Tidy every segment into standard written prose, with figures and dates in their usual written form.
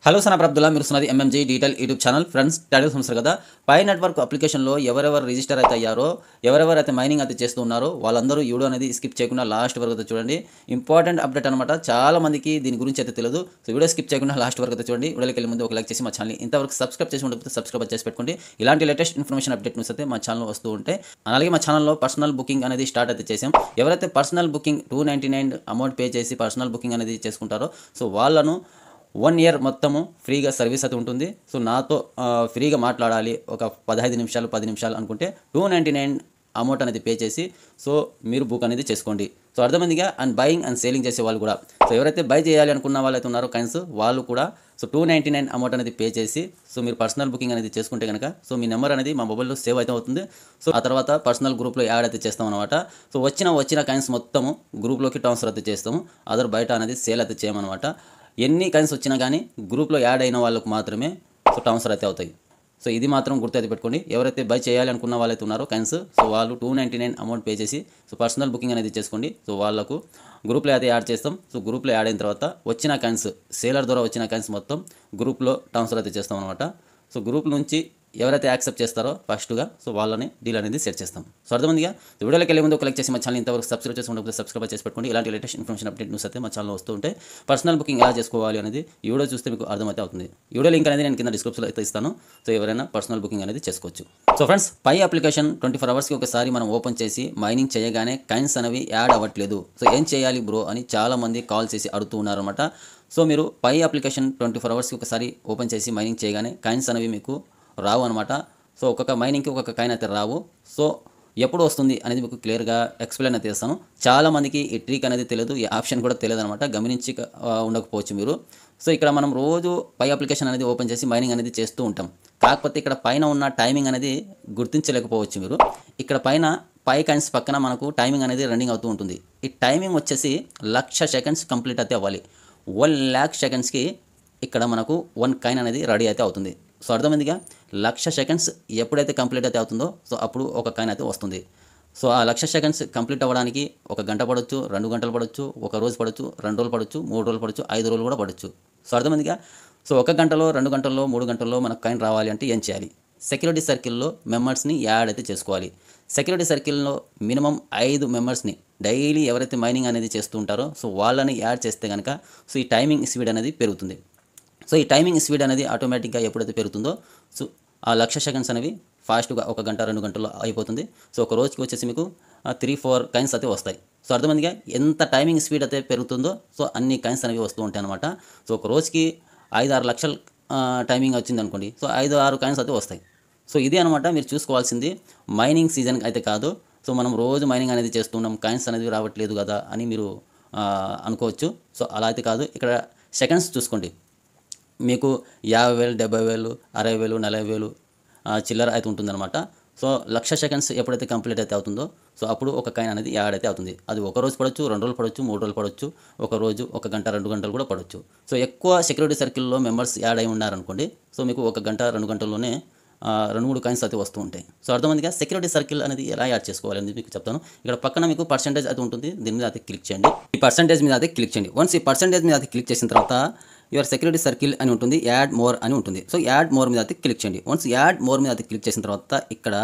Hello Sana Abdullah మీరు సున్నది MMG detail YouTube channel friends title సంస్థలు కదా పై నెట్వర్క్ అప్లికేషన్లో ఎవరెవరు రిజిస్టర్ అయితే అయ్యారో ఎవరెవరైతే మైనింగ్ అయితే చేస్తూ ఉన్నారో వాళ్ళందరూ వీడియో అనేది స్కిప్ చేయకుండా లాస్ట్ వరకు అయితే చూడండి. ఇంపార్టెంట్ అప్డేట్ అనమాట. చాలా మందికి దీని గురించి అయితే తెలియదు. సో వీడియో స్కిప్ చేయకుండా లాస్ట్ వరకు అయితే చూడండి. వీడియోకి వెళ్ళే ముందు ఒక లైక్ చేసి మా ఛానల్ ఇంతవరకు సబ్స్క్రైబ్ చేసి ఉండకపోతే సబ్స్క్రైబ్ చేసి పెట్టుకోండి. ఇలాంటి లేటెస్ట్ ఇన్ఫర్మేషన్ అప్డేట్ న్యూస్ అయితే మా ఛానల్ వస్తూ ఉంటాయి. అలాగే మా ఛానల్లో పర్సనల్ బుకింగ్ అనేది స్టార్ట్ అయితే చేసాం. ఎవరైతే పర్సనల్ బుకింగ్ 299 అమౌంట్ పే చేసి పర్సనల్ బుకింగ్ అనేది చేసుకుంటారో సో వాళ్ళను 1 ఇయర్ మొత్తము ఫ్రీగా సర్వీస్ అయితే ఉంటుంది. సో నాతో ఫ్రీగా మాట్లాడాలి ఒక 15 నిమిషాలు 10 నిమిషాలు అనుకుంటే 299 అమౌంట్ అనేది పే చేసి సో మీరు బుక్ అనేది చేసుకోండి. సో అర్థమైందిగా. అండ్ బయింగ్ అండ్ సేలింగ్ చేసే వాళ్ళు కూడా సో ఎవరైతే బై చేయాలి అనుకున్న వాళ్ళైతే ఉన్నారో కైన్స్ వాళ్ళు కూడా సో 299 అమౌంట్ అనేది పే చేసి సో మీరు పర్సనల్ బుకింగ్ అనేది చేసుకుంటే కనుక సో మీ నెంబర్ అనేది మా మొబైల్లో సేవ్ అయితే అవుతుంది. సో ఆ తర్వాత పర్సనల్ గ్రూప్లో యాడ్ అయితే చేస్తాం అనమాట. సో వచ్చిన కైన్స్ మొత్తము గ్రూప్లోకి ట్రాన్స్ఫర్ అయితే చేస్తాము. అదర్ బయట అనేది సేల్ అయితే చేయమన్నమాట. ఎన్ని కైన్స్ వచ్చినా కానీ గ్రూప్లో యాడ్ అయిన వాళ్ళకు మాత్రమే సో ట్రాన్స్ఫర్ అయితే అవుతాయి. సో ఇది మాత్రం గుర్తు పెట్టుకోండి. ఎవరైతే బై చేయాలి అనుకున్న వాళ్ళైతే ఉన్నారో కైన్స్ సో వాళ్ళు 299 అమౌంట్ పే చేసి సో పర్సనల్ బుకింగ్ అనేది చేసుకోండి. సో వాళ్ళకు గ్రూప్లో అయితే యాడ్ చేస్తాం. సో గ్రూప్లో యాడ్ అయిన తర్వాత వచ్చిన కైన్స్ సేలర్ ద్వారా వచ్చిన కైన్స్ మొత్తం గ్రూప్లో ట్రాన్స్ఫర్ అయితే చేస్తాం అనమాట. సో గ్రూప్ నుంచి ఎవరైతే యాక్సెప్ట్ చేస్తారో ఫస్ట్గా సో వాళ్ళని డీల్ అనేది సెట్ చేస్తాం. సో అర్థమందిగా. వీడియోలోకి వెళ్ళే ముందు క్లిక్ చేసి మా ఛానల్ ఇంతవరకు సబ్స్క్రైబ్ చేసి ఉండకపోతే సబ్స్క్రైబ్ చేసి పెట్టుకోండి. ఇలాంటి లేటెస్ట్ ఇన్ఫర్మేషన్ అప్డేట్ న్యూస్ అయితే మా ఛానల్ వస్తూ ఉంటాయి. పర్సనల్ బుకింగ్ ఎలా చేసుకోవాలి అనేది ఈ వీడియో చూస్తే మీకు అర్థమైతే అవుతుంది. ఈ వీడియో లింక్ అనేది నేను కింద డిస్క్రిప్షన్లో అయితే ఇస్తాను. సో ఎవరైనా పర్సనల్ బుకింగ్ అనేది చేసుకోవచ్చు. సో ఫ్రెండ్స్ పై అప్లికేషన్ 24 అవర్స్కి ఒకసారి మనం ఓపెన్ చేసి మైనింగ్ చేయగానే కైన్స్ అనేవి యాడ్ అవ్వట్లేదు. సో ఏం చేయాలి బ్రో అని చాలామంది కాల్ చేసి అడుగుతూ ఉన్నారన్నమాట. సో మీరు పై అప్లికేషన్ 24 అవర్స్కి ఒకసారి ఓపెన్ చేసి మైనింగ్ చేయగానే కైన్స్ అనేవి మీకు రావు అనమాట. సో ఒక్కొక్క మైనింగ్కి ఒక్కొక్క కాయిన్ అయితే రావు. సో ఎప్పుడు వస్తుంది అనేది మీకు క్లియర్గా ఎక్స్ప్లెయిన్ అయితే చేస్తాను. చాలామందికి ఈ ట్రిక్ అనేది తెలియదు, ఈ ఆప్షన్ కూడా తెలియదు అనమాట. గమనించి ఉండకపోవచ్చు మీరు. సో ఇక్కడ మనం రోజు పై అప్లికేషన్ అనేది ఓపెన్ చేసి మైనింగ్ అనేది చేస్తూ ఉంటాం. కాకపోతే ఇక్కడ పైన ఉన్న టైమింగ్ అనేది గుర్తించలేకపోవచ్చు మీరు. ఇక్కడ పై కాయిన్స్ పక్కన మనకు టైమింగ్ అనేది రన్నింగ్ అవుతూ ఉంటుంది. ఈ టైమింగ్ వచ్చేసి 1,00,000 సెకండ్స్ కంప్లీట్ అయితే అవ్వాలి. 1,00,000 సెకండ్స్కి ఇక్కడ మనకు 1 కాయిన్ అనేది రెడీ అయితే అవుతుంది. సో అర్థమైందిగా. 1,00,000 సెకండ్స్ ఎప్పుడైతే కంప్లీట్ అయితే అవుతుందో సో అప్పుడు ఒక కాయిన్ అయితే వస్తుంది. సో ఆ 1,00,000 సెకండ్స్ కంప్లీట్ అవ్వడానికి 1 గంట పడవచ్చు, 2 గంటలు పడవచ్చు, 1 రోజు పడవచ్చు, 2 రోజులు పడవచ్చు, 3 రోజులు పడవచ్చు, 5 రోజులు కూడా పడవచ్చు. సో అర్థమైందిగా. సో 1 గంటలో 2 గంటల్లో 3 గంటల్లో మనకు కాయిన్ రావాలి అంటే ఏం చేయాలి? సెక్యూరిటీ సర్కిల్లో మెంబర్స్ని యాడ్ అయితే చేసుకోవాలి. సెక్యూరిటీ సర్కిల్లో మినిమం 5 మెంబర్స్ని డైలీ ఎవరైతే మైనింగ్ అనేది చేస్తూ ఉంటారో సో వాళ్ళని యాడ్ చేస్తే కనుక సో ఈ టైమింగ్ స్పీడ్ అనేది పెరుగుతుంది. సో ఈ టైమింగ్ స్పీడ్ అనేది ఆటోమేటిక్గా ఎప్పుడైతే పెరుగుతుందో సో ఆ 1,00,000 సెకండ్స్ అనేవి ఫాస్ట్గా 1 గంట 2 గంటల్లో అయిపోతుంది. సో ఒక రోజుకి వచ్చేసి మీకు 3-4 కాయిన్స్ అయితే వస్తాయి. సో అర్థమైందిగా. ఎంత టైమింగ్ స్పీడ్ అయితే పెరుగుతుందో సో అన్ని కాయిన్స్ అనేవి వస్తూ ఉంటాయి అనమాట. సో ఒక రోజుకి 5-6 లక్షలు టైమింగ్ వచ్చింది అనుకోండి. సో 5-6 కాయిన్స్ అయితే వస్తాయి. సో ఇది అనమాట మీరు చూసుకోవాల్సింది. మైనింగ్ సీజన్ అయితే కాదు. సో మనం రోజు మైనింగ్ అనేది చేస్తున్నాం, కాయిన్స్ అనేది రావట్లేదు కదా అని మీరు అనుకోవచ్చు. సో అలా అయితే కాదు. ఇక్కడ సెకండ్స్ చూసుకోండి. మీకు 50,000, 70,000, 60,000, 40,000 చిల్లర అయితే ఉంటుందన్నమాట. సో 1,00,000 సెకండ్స్ ఎప్పుడైతే కంప్లీట్ అయితే అవుతుందో సో అప్పుడు ఒక కాయిన్ అనేది యాడ్ అయితే అవుతుంది. అది 1 రోజు పడవచ్చు, 2 రోజులు పడవచ్చు, 3 రోజులు పడవచ్చు, 1 రోజు 1 గంట 2 గంటలు కూడా పడవచ్చు. సో ఎక్కువ సెక్యూరిటీ సర్కిల్లో మెంబర్స్ యాడ్ అయి ఉన్నారనుకోండి. సో మీకు 1 గంట 2 గంటల్లోనే 2-3 కాయిన్స్ అయితే వస్తూ ఉంటాయి. సో అర్థమైందిగా. సెక్యూరిటీ సర్కిల్ అనేది ఎలా యాడ్ చేసుకోవాలి అనేది మీకు చెప్తాను. ఇక్కడ పక్కన మీకు పర్సెంటేజ్ అయితే ఉంటుంది. దీని మీద అయితే క్లిక్ చేయండి. ఈ పర్సెంటేజ్ మీద అయితే క్లిక్ చేయండి. వన్స్ ఈ పర్సెంటేజ్ మీద అయితే క్లిక్ చేసిన తర్వాత యువర్ సెక్యూరిటీ సర్కిల్ అని ఉంటుంది, యాడ్ మోర్ అని ఉంటుంది. సో యాడ్ మోర్ మీద అయితే క్లిక్ చేయండి. వన్స్ యాడ్ మోర్ మీద అయితే క్లిక్ చేసిన తర్వాత ఇక్కడ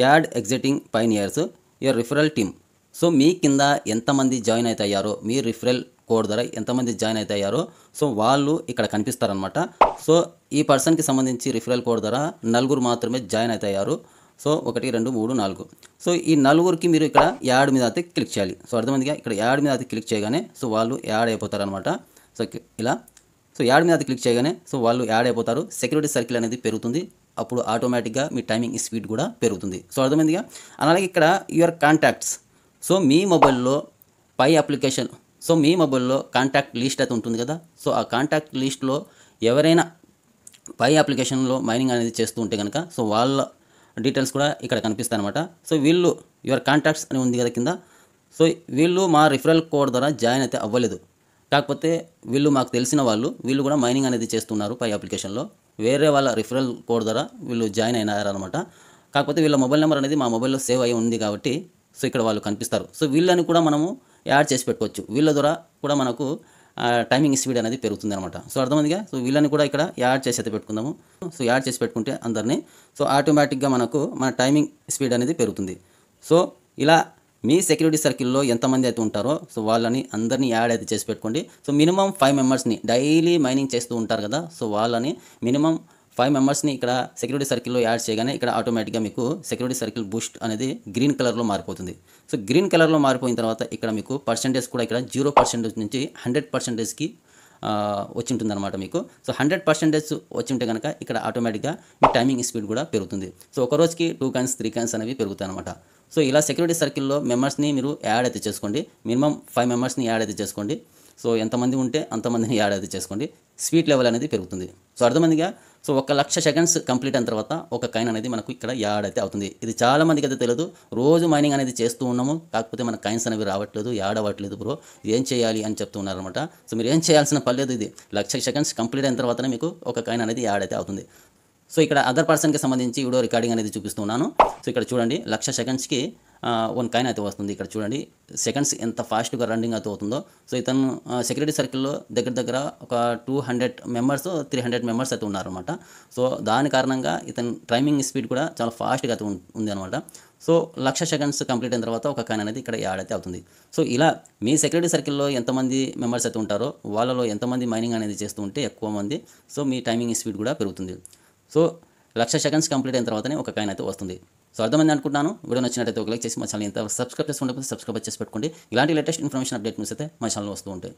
add existing pioneers your referral team. So మీ కింద ఎంతమంది జాయిన్ అయితే అయ్యారో, మీ రిఫరల్ కోడ్ ద్వారా ఎంతమంది జాయిన్ అయితే అయ్యారో సో వాళ్ళు ఇక్కడ కనిపిస్తారనమాట. సో ఈ పర్సన్కి సంబంధించి రిఫరల్ కోడ్ ద్వారా 4 మాత్రమే జాయిన్ అయితే అయ్యారు. సో 1 2 3 4. సో ఈ 4కి మీరు ఇక్కడ యాడ్ మీద అయితే క్లిక్ చేయాలి. సో అర్థమైందిగా. ఇక్కడ యాడ్ మీద అయితే క్లిక్ చేయగానే సో వాళ్ళు యాడ్ అయిపోతారనమాట. సో ఇలా సో యాడ్ మీద అయితే క్లిక్ చేయగానే సో వాళ్ళు యాడ్ అయిపోతారు. సెక్యూరిటీ సర్కిల్ అనేది పెరుగుతుంది. అప్పుడు ఆటోమేటిక్గా మీ టైమింగ్ స్పీడ్ కూడా పెరుగుతుంది. సో అర్థమైందిగా. అలాగే ఇక్కడ యువర్ కాంటాక్ట్స్. సో మీ మొబైల్లో పై అప్లికేషన్ సో మీ మొబైల్లో కాంటాక్ట్ లిస్ట్ అయితే ఉంటుంది కదా. సో ఆ కాంటాక్ట్ లిస్ట్లో ఎవరైనా పై అప్లికేషన్లో మైనింగ్ అనేది చేస్తూ ఉంటే కనుక సో వాళ్ళ డీటెయిల్స్ కూడా ఇక్కడ కనిపిస్తాయి అనమాట. సో వీళ్ళు యువర్ కాంటాక్ట్స్ అని ఉంది కదా కింద. సో వీళ్ళు మా రిఫరల్ కోడ్ ద్వారా జాయిన్ అయితే అవ్వలేదు. కాకపోతే వీళ్ళు మాకు తెలిసిన వాళ్ళు, వీళ్ళు కూడా మైనింగ్ అనేది చేస్తున్నారు పై అప్లికేషన్లో. వేరే వాళ్ళ రిఫరల్ కోడ్ ద్వారా వీళ్ళు జాయిన్ అయినారనమాట. కాకపోతే వీళ్ళ మొబైల్ నెంబర్ అనేది మా మొబైల్లో సేవ్ అయ్యి ఉంది కాబట్టి సో ఇక్కడ వాళ్ళు కనిపిస్తారు. సో వీళ్ళని కూడా మనము యాడ్ చేసి పెట్టుకోవచ్చు. వీళ్ళ ద్వారా కూడా మనకు టైమింగ్ స్పీడ్ అనేది పెరుగుతుంది అనమాట. సో అర్థమైందిగా. సో వీళ్ళని కూడా ఇక్కడ యాడ్ చేసి అయితే పెట్టుకుందాము. సో యాడ్ చేసి పెట్టుకుంటే అందరినీ సో ఆటోమేటిక్గా మనకు మన టైమింగ్ స్పీడ్ అనేది పెరుగుతుంది. సో ఇలా మీ సెక్యూరిటీ సర్కిల్లో ఎంతమంది అయితే ఉంటారో సో వాళ్ళని అందరినీ యాడ్ అయితే చేసి పెట్టుకోండి. సో మినిమం 5 మెంబర్స్ని డైలీ మైనింగ్ చేస్తూ ఉంటారు కదా, సో వాళ్ళని మినిమం 5 మెంబర్స్ని ఇక్కడ సెక్యూరిటీ సర్కిల్లో యాడ్ చేయగానే ఇక్కడ ఆటోమేటిక్గా మీకు సెక్యూరిటీ సర్కిల్ బూస్ట్ అనేది గ్రీన్ కలర్లో మారిపోతుంది. సో గ్రీన్ కలర్లో మారిపోయిన తర్వాత ఇక్కడ మీకు పర్సెంటేజ్ కూడా ఇక్కడ 0% నుంచి 100%కి వచ్చి ఉంటుంది అనమాట మీకు. సో 100% వచ్చి ఉంటే కనుక ఇక్కడ ఆటోమేటిక్గా మీ టైమింగ్ స్పీడ్ కూడా పెరుగుతుంది. సో ఒక రోజుకి 2 కాయిన్స్ 3 కాయిన్స్ అనేవి పెరుగుతాయి అనమాట. సో ఇలా సెక్యూరిటీ సర్కిల్లో మెంబర్స్ని మీరు యాడ్ అయితే చేసుకోండి. మినిమం 5 మెంబర్స్ని యాడ్ అయితే చేసుకోండి. సో ఎంతమంది ఉంటే అంతమందిని యాడ్ అయితే చేసుకోండి. స్పీడ్ లెవెల్ అనేది పెరుగుతుంది. సో అర్థమందిగా. సో 1,00,000 సెకండ్స్ కంప్లీట్ అయిన తర్వాత ఒక కాయిన్ అనేది మనకు ఇక్కడ యాడ్ అయితే అవుతుంది. ఇది చాలా మందికి అయితే తెలియదు. రోజు మైనింగ్ అనేది చేస్తూ ఉన్నాము, కాకపోతే మన కాయిన్స్ అనేవి రావట్లేదు, యాడ్ అవ్వట్లేదు బ్రో, ఏం చేయాలి అని చెప్తూ ఉన్నారనమాట. సో మీరు ఏం చేయాల్సిన పర్లేదు. ఇది 1,00,000 సెకండ్స్ కంప్లీట్ అయిన తర్వాతనే మీకు ఒక కాయిన్ అనేది యాడ్ అయితే అవుతుంది. సో ఇక్కడ అదర్ పర్సన్కి సంబంధించి వీడియో రికార్డింగ్ అనేది చూపిస్తున్నాను. సో ఇక్కడ చూడండి 1,00,000 సెకండ్స్కి 1 కాయిన్ అయితే వస్తుంది. ఇక్కడ చూడండి సెకండ్స్ ఎంత ఫాస్ట్గా రన్నింగ్ అయితే అవుతుందో. సో ఇతను సెక్యూరిటీ సర్కిల్లో దగ్గర ఒక 200 మెంబర్స్ 300 మెంబర్స్ అయితే ఉన్నారనమాట. సో దాని కారణంగా ఇతని టైమింగ్ స్పీడ్ కూడా చాలా ఫాస్ట్గా అయితే ఉంది అనమాట. సో 1,00,000 సెకండ్స్ కంప్లీట్ అయిన తర్వాత ఒక కాయిన్ అనేది ఇక్కడ యాడ్ అయితే అవుతుంది. సో ఇలా మీ సెక్యూరిటీ సర్కిల్లో ఎంతమంది మెంబర్స్ అయితే ఉంటారో వాళ్ళలో ఎంతమంది మైనింగ్ అనేది చేస్తూ ఉంటే ఎక్కువ మంది, సో మీ టైమింగ్ స్పీడ్ కూడా పెరుగుతుంది. సో 1,00,000 సెకండ్స్ కంప్లీట్ అయిన తర్వాతనే ఒక కాయిన్ అయితే వస్తుంది. సో అర్థమైంది అనుకుంటున్నాను. వీడియో నచ్చినట్లయితే ఒక లైక్ చేసి మా ఛానల్ ఎంత సబ్స్క్రైబ్ చేసుకుంటే సబ్స్క్రైబ్ చేసి పెట్టుకోండి. ఇలాంటి లేటెస్ట్ ఇన్ఫర్మేషన్ అప్డేట్ న్యూస్ అయితే మా ఛానల్ వస్తూ ఉంటాయి.